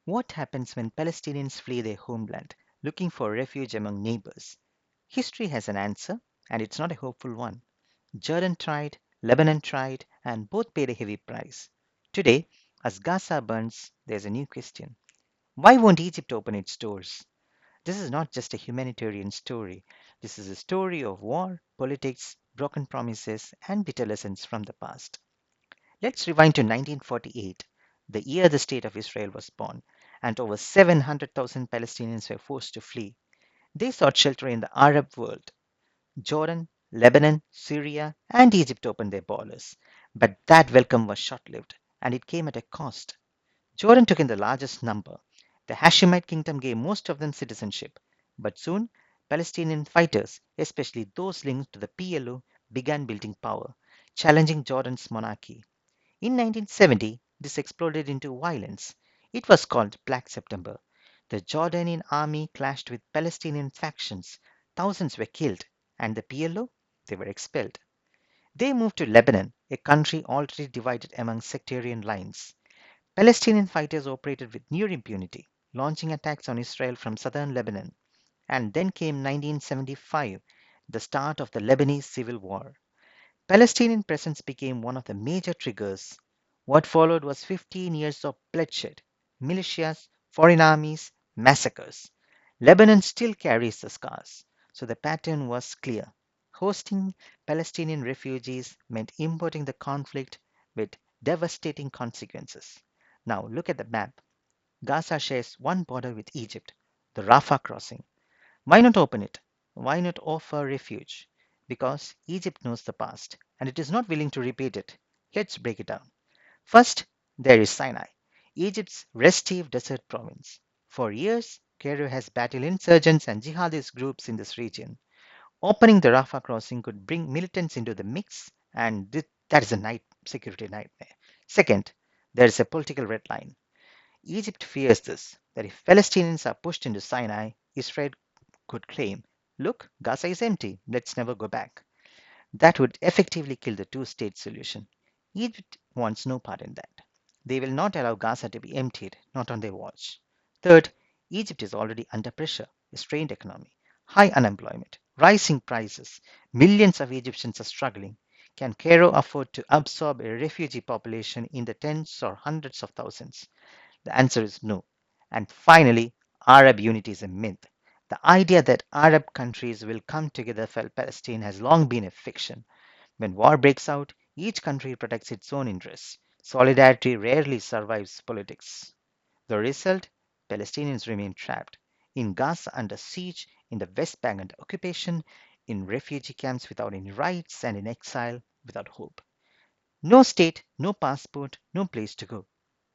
What happens when Palestinians flee their homeland, looking for refuge among neighbors? History has an answer, and it's not a hopeful one. Jordan tried, Lebanon tried, and both paid a heavy price. Today, as Gaza burns, there's a new question. Why won't Egypt open its doors? This is not just a humanitarian story. This is a story of war, politics, broken promises, and bitter lessons from the past. Let's rewind to 1948, the year the State of Israel was born, and over 700,000 Palestinians were forced to flee. They sought shelter in the Arab world. Jordan, Lebanon, Syria, and Egypt opened their borders. But that welcome was short lived, and it came at a cost. Jordan took in the largest number. The Hashemite kingdom gave most of them citizenship. But soon, Palestinian fighters, especially those linked to the PLO, began building power, challenging Jordan's monarchy. In 1970, this exploded into violence. It was called Black September. The Jordanian army clashed with Palestinian factions. Thousands were killed, and the PLO, they were expelled. They moved to Lebanon, a country already divided among sectarian lines. Palestinian fighters operated with near impunity, launching attacks on Israel from southern Lebanon. And then came 1975, the start of the Lebanese Civil War. Palestinian presence became one of the major triggers. What followed was 15 years of bloodshed, militias, foreign armies, massacres. Lebanon still carries the scars, so the pattern was clear. Hosting Palestinian refugees meant importing the conflict with devastating consequences. Now look at the map. Gaza shares one border with Egypt, the Rafah crossing. Why not open it? Why not offer refuge? Because Egypt knows the past and it is not willing to repeat it. Let's break it down. First, there is Sinai, Egypt's restive desert province. For years, Cairo has battled insurgents and jihadist groups in this region. Opening the Rafah crossing could bring militants into the mix, and that is a security nightmare. Second, there is a political red line. Egypt fears this, that if Palestinians are pushed into Sinai, Israel could claim, look, Gaza is empty, let's never go back. That would effectively kill the two state solution. Egypt wants no part in that. They will not allow Gaza to be emptied, not on their watch. Third, Egypt is already under pressure, a strained economy, high unemployment, rising prices. Millions of Egyptians are struggling. Can Cairo afford to absorb a refugee population in the tens or hundreds of thousands? The answer is no. And finally, Arab unity is a myth. The idea that Arab countries will come together for Palestine has long been a fiction. When war breaks out, each country protects its own interests. Solidarity rarely survives politics. The result? Palestinians remain trapped in Gaza under siege, in the West Bank under occupation, in refugee camps without any rights, and in exile without hope. No state, no passport, no place to go.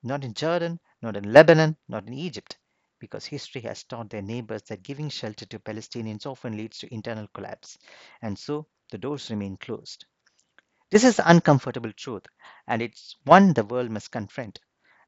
Not in Jordan, not in Lebanon, not in Egypt. Because history has taught their neighbors that giving shelter to Palestinians often leads to internal collapse. And so the doors remain closed. This is the uncomfortable truth, and it's one the world must confront.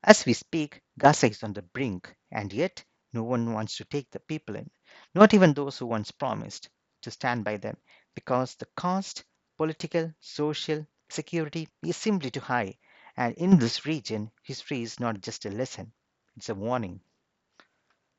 As we speak, Gaza is on the brink, and yet no one wants to take the people in, not even those who once promised to stand by them, because the cost, political, social, security, is simply too high. And in this region, history is not just a lesson, it's a warning.